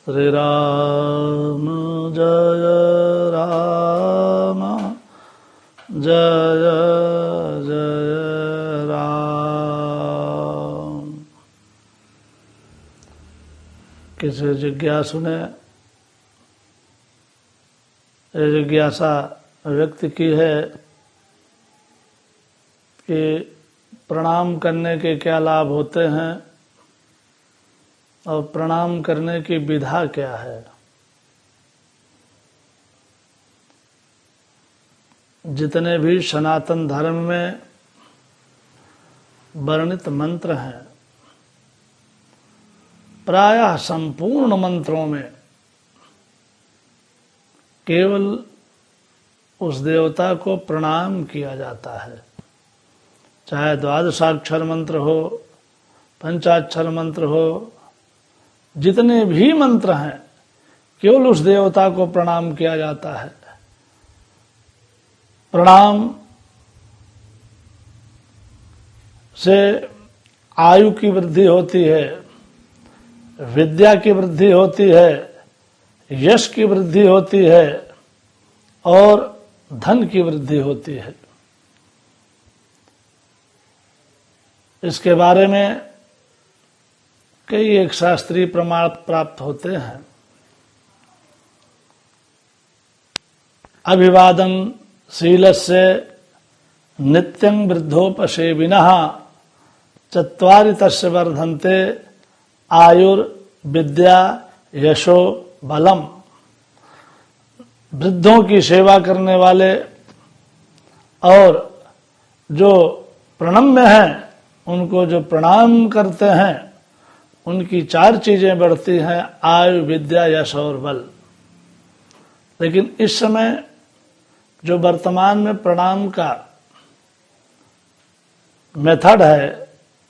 श्री राम जय राम जय जय राम। किसी जिज्ञासु ने ये जिज्ञासा व्यक्त की है कि प्रणाम करने के क्या लाभ होते हैं और प्रणाम करने की विधा क्या है। जितने भी सनातन धर्म में वर्णित मंत्र हैं, प्रायः संपूर्ण मंत्रों में केवल उस देवता को प्रणाम किया जाता है। चाहे द्वादशाक्षर मंत्र हो, पंचाक्षर मंत्र हो, जितने भी मंत्र हैं केवल उस देवता को प्रणाम किया जाता है। प्रणाम से आयु की वृद्धि होती है, विद्या की वृद्धि होती है, यश की वृद्धि होती है और धन की वृद्धि होती है। इसके बारे में कई एक शास्त्रीय प्रमाण प्राप्त होते हैं। अभिवादन शीलस्य नित्यं वृद्धोपसेविनः चत्वारि तस्य वर्धन्ते आयुर्विद्या यशो बलम। वृद्धों की सेवा करने वाले और जो प्रणम्य हैं, उनको जो प्रणाम करते हैं, उनकी 4 चीजें बढ़ती हैं: आयु, विद्या, यश और बल। लेकिन इस समय जो वर्तमान में प्रणाम का मेथड है,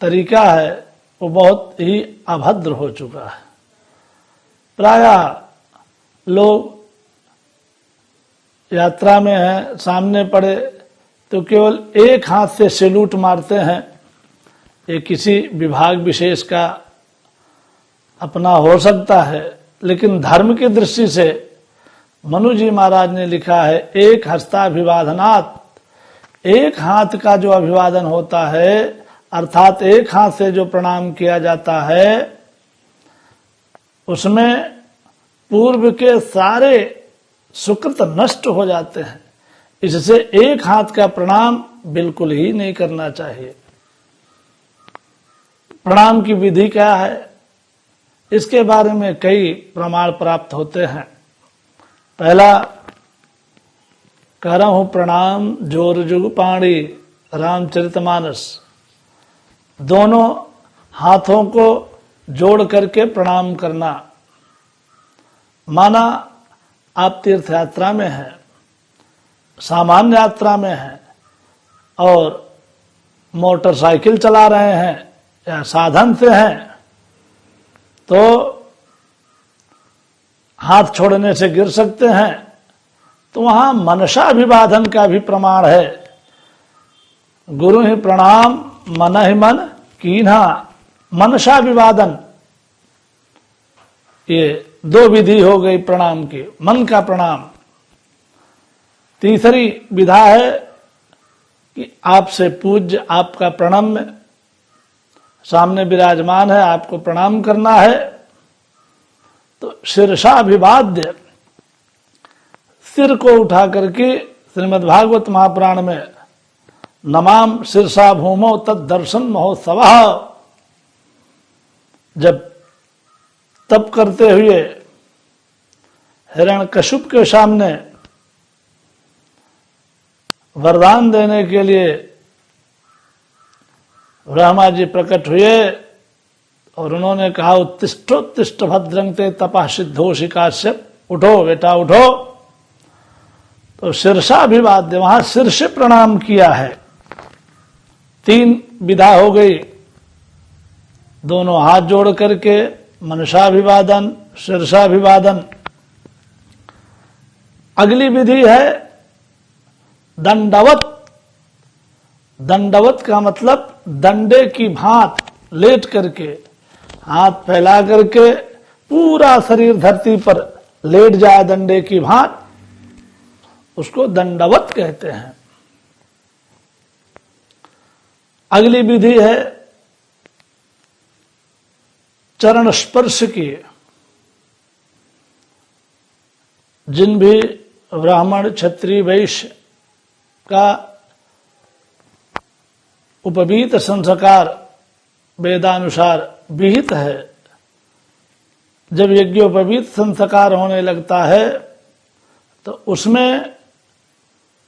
तरीका है, वो बहुत ही अभद्र हो चुका है। प्रायः लोग यात्रा में हैं, सामने पड़े तो केवल एक हाथ से सैल्यूट मारते हैं। ये किसी विभाग विशेष का अपना हो सकता है, लेकिन धर्म की दृष्टि से मनु जी महाराज ने लिखा है, एक हस्ताभिवादनात्, एक हाथ का जो अभिवादन होता है, अर्थात एक हाथ से जो प्रणाम किया जाता है, उसमें पूर्व के सारे सुकृत नष्ट हो जाते हैं। इससे एक हाथ का प्रणाम बिल्कुल ही नहीं करना चाहिए। प्रणाम की विधि क्या है, इसके बारे में कई प्रमाण प्राप्त होते हैं। पहला, करहु प्रणाम जोर जुग पाणी रामचरितमानस। दोनों हाथों को जोड़ करके प्रणाम करना। माना आप तीर्थ यात्रा में हैं, सामान्य यात्रा में हैं और मोटरसाइकिल चला रहे हैं या साधन से हैं, तो हाथ छोड़ने से गिर सकते हैं, तो वहां मनसाभिवादन का भी प्रमाण है। गुरु ही प्रणाम मन ही मन कीन्हा। मनसाभिवादन, ये 2 विधि हो गई प्रणाम की, मन का प्रणाम। तीसरी विधा है कि आपसे पूज्य, आपका प्रणम्य सामने विराजमान है, आपको प्रणाम करना है, तो शीर्षाभिवाद्य, सिर को उठा करके श्रीमद् भागवत महापुराण में नमाम शीर्षा भूमौ तद दर्शन महोत्सव, जब तप करते हुए हिरण्यकशिप के सामने वरदान देने के लिए ब्रह्मा जी प्रकट हुए और उन्होंने कहा, उत्तिष्ठोत्तिष्ठ भद्रं ते तपः सिद्धोषि काश्यप, उठो बेटा उठो। तो शीर्षाभिवाद्य, वहां सिर से प्रणाम किया है। 3 विधा हो गई, दोनों हाथ जोड़ करके मनसाभिवादन, शीर्षाभिवादन। अगली विधि है दंडवत। दंडवत का मतलब दंडे की भांत लेट करके, हाथ फैला करके पूरा शरीर धरती पर लेट जाए दंडे की भांति, उसको दंडवत कहते हैं। अगली विधि है चरण स्पर्श की। जिन भी ब्राह्मण क्षत्रिय वैश्य का उपवीत संस्कार वेदानुसार विहित है, जब यज्ञोपवीत संस्कार होने लगता है तो उसमें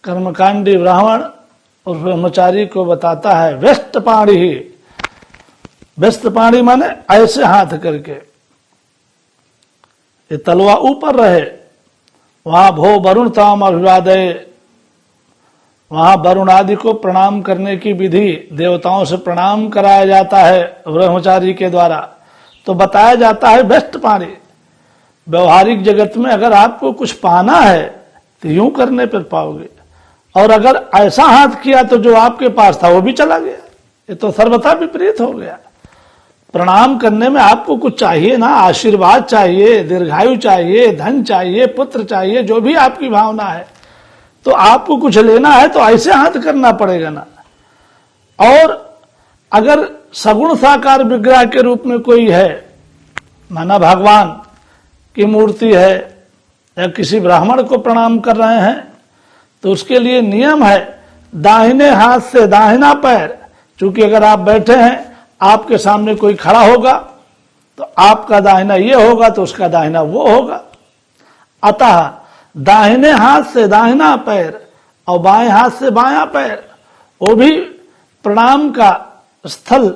कर्मकांडी ब्राह्मण और ब्रह्मचारी को बताता है व्यस्त पाणी ही। व्यस्त पाणी माने ऐसे हाथ करके, ये तलवा ऊपर रहे, वहां भो वरुण ताम अभिवादय, वहां वरुण आदि को प्रणाम करने की विधि, देवताओं से प्रणाम कराया जाता है ब्रह्मचारी के द्वारा। तो बताया जाता है व्यस्त पाणी। व्यवहारिक जगत में अगर आपको कुछ पाना है तो यूं करने पर पाओगे, और अगर ऐसा हाथ किया तो जो आपके पास था वो भी चला गया। ये तो सर्वथा विपरीत हो गया। प्रणाम करने में आपको कुछ चाहिए ना, आशीर्वाद चाहिए, दीर्घायु चाहिए, धन चाहिए, पुत्र चाहिए, जो भी आपकी भावना है। तो आपको कुछ लेना है तो ऐसे हाथ करना पड़ेगा ना। और अगर सगुण साकार विग्रह के रूप में कोई है, माना भगवान की मूर्ति है या किसी ब्राह्मण को प्रणाम कर रहे हैं, तो उसके लिए नियम है दाहिने हाथ से दाहिना पैर। चूंकि अगर आप बैठे हैं, आपके सामने कोई खड़ा होगा तो आपका दाहिना ये होगा तो उसका दाहिना वो होगा। अतः दाहिने हाथ से दाहिना पैर और बाएं हाथ से बायां पैर, वो भी प्रणाम का स्थल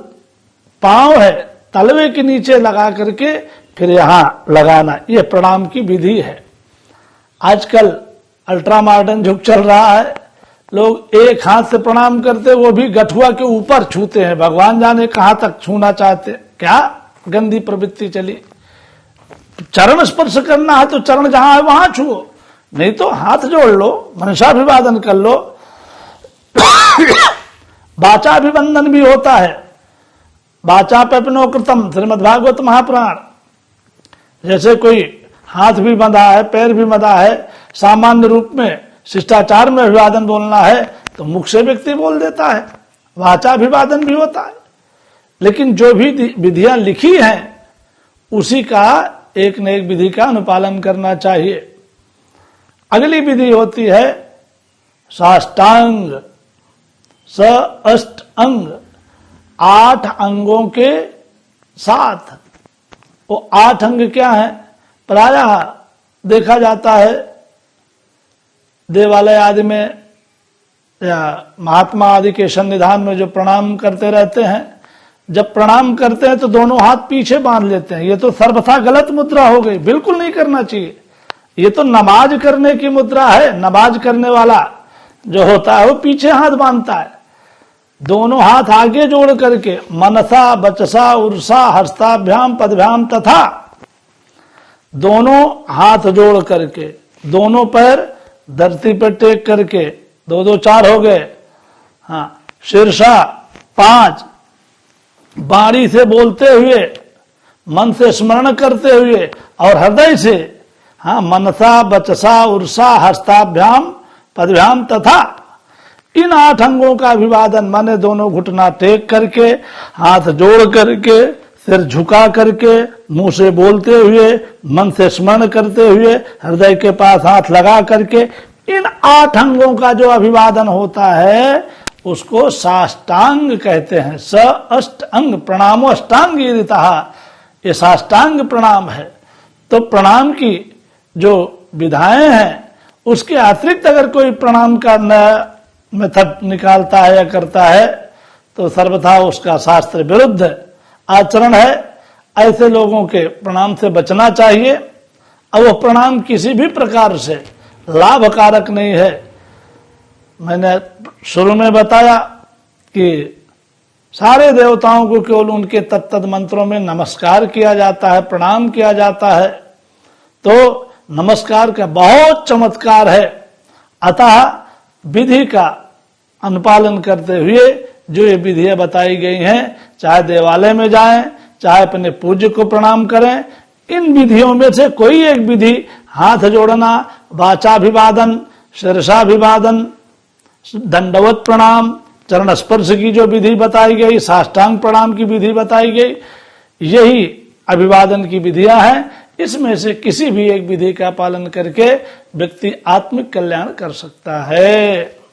पांव है, तलवे के नीचे लगा करके फिर यहां लगाना, यह प्रणाम की विधि है। आजकल अल्ट्रा मॉडर्न युग चल रहा है, लोग एक हाथ से प्रणाम करते, वो भी गठुआ के ऊपर छूते हैं। भगवान जाने कहां तक छूना चाहते, क्या गंदी प्रवृत्ति चली। चरण स्पर्श करना है तो चरण जहां है वहां छुओ, नहीं तो हाथ जोड़ लो, मनसाभिवादन कर लो। वाचाभिवंदन भी होता है, वाचा पेपनो कृतम, श्रीमद्भागवत महापुराण। जैसे कोई हाथ भी बंधा है, पैर भी बंधा है, सामान्य रूप में शिष्टाचार में अभिवादन बोलना है तो मुख से व्यक्ति बोल देता है, वाचाभिवादन भी होता है। लेकिन जो भी विधियां लिखी हैं उसी का एक न एक विधि का अनुपालन करना चाहिए। अगली विधि होती है साष्टांग, स अष्ट अंग, 8 अंगों के साथ। वो 8 अंग क्या है? प्रायः देखा जाता है देवालय आदि में या महात्मा आदि के सन्निधान में जो प्रणाम करते रहते हैं, जब प्रणाम करते हैं तो दोनों हाथ पीछे बांध लेते हैं। ये तो सर्वथा गलत मुद्रा हो गई, बिल्कुल नहीं करना चाहिए। ये तो नमाज करने की मुद्रा है। नमाज करने वाला जो होता है वो पीछे हाथ बांधता है। दोनों हाथ आगे जोड़ करके मनसा बचसा उर्सा हस्ताभ्याम पदभ्याम तथा, दोनों हाथ जोड़ करके, दोनों पैर धरती पर टेक करके, 2-2 4 हो गए। हाँ, शीर्षा 5, बाणी से बोलते हुए, मन से स्मरण करते हुए और हृदय से, हाँ, मनसा बचसा उर्सा हस्ताभ्याम पदभ्याम तथा, इन 8 अंगों का अभिवादन माने दोनों घुटना टेक करके, हाथ जोड़ करके, सिर झुका करके, मुंह से बोलते हुए, मन से स्मरण करते हुए, हृदय के पास हाथ लगा करके, इन 8 अंगों का जो अभिवादन होता है उसको साष्टांग कहते हैं। स अष्ट अंग प्रणामो अष्टांग रीतः, ये साष्टांग प्रणाम है। तो प्रणाम की जो विधाएं हैं उसके अतिरिक्त अगर कोई प्रणाम का नया मेथड निकालता है या करता है तो सर्वथा उसका शास्त्र विरुद्ध आचरण है। ऐसे लोगों के प्रणाम से बचना चाहिए। और वह प्रणाम किसी भी प्रकार से लाभकारक नहीं है। मैंने शुरू में बताया कि सारे देवताओं को केवल उनके तत्त मंत्रों में नमस्कार किया जाता है, प्रणाम किया जाता है। तो नमस्कार का बहुत चमत्कार है। अतः विधि का अनुपालन करते हुए जो ये विधियां बताई गई हैं, चाहे देवालय में जाएं, चाहे अपने पूज्य को प्रणाम करें, इन विधियों में से कोई एक विधि, हाथ जोड़ना, वाचाभिवादन, शीर्षाभिवादन, दंडवत प्रणाम, चरण स्पर्श की जो विधि बताई गई, साष्टांग प्रणाम की विधि बताई गई, यही अभिवादन की विधियां हैं। इसमें से किसी भी एक विधि का पालन करके व्यक्ति आत्मिक कल्याण कर सकता है।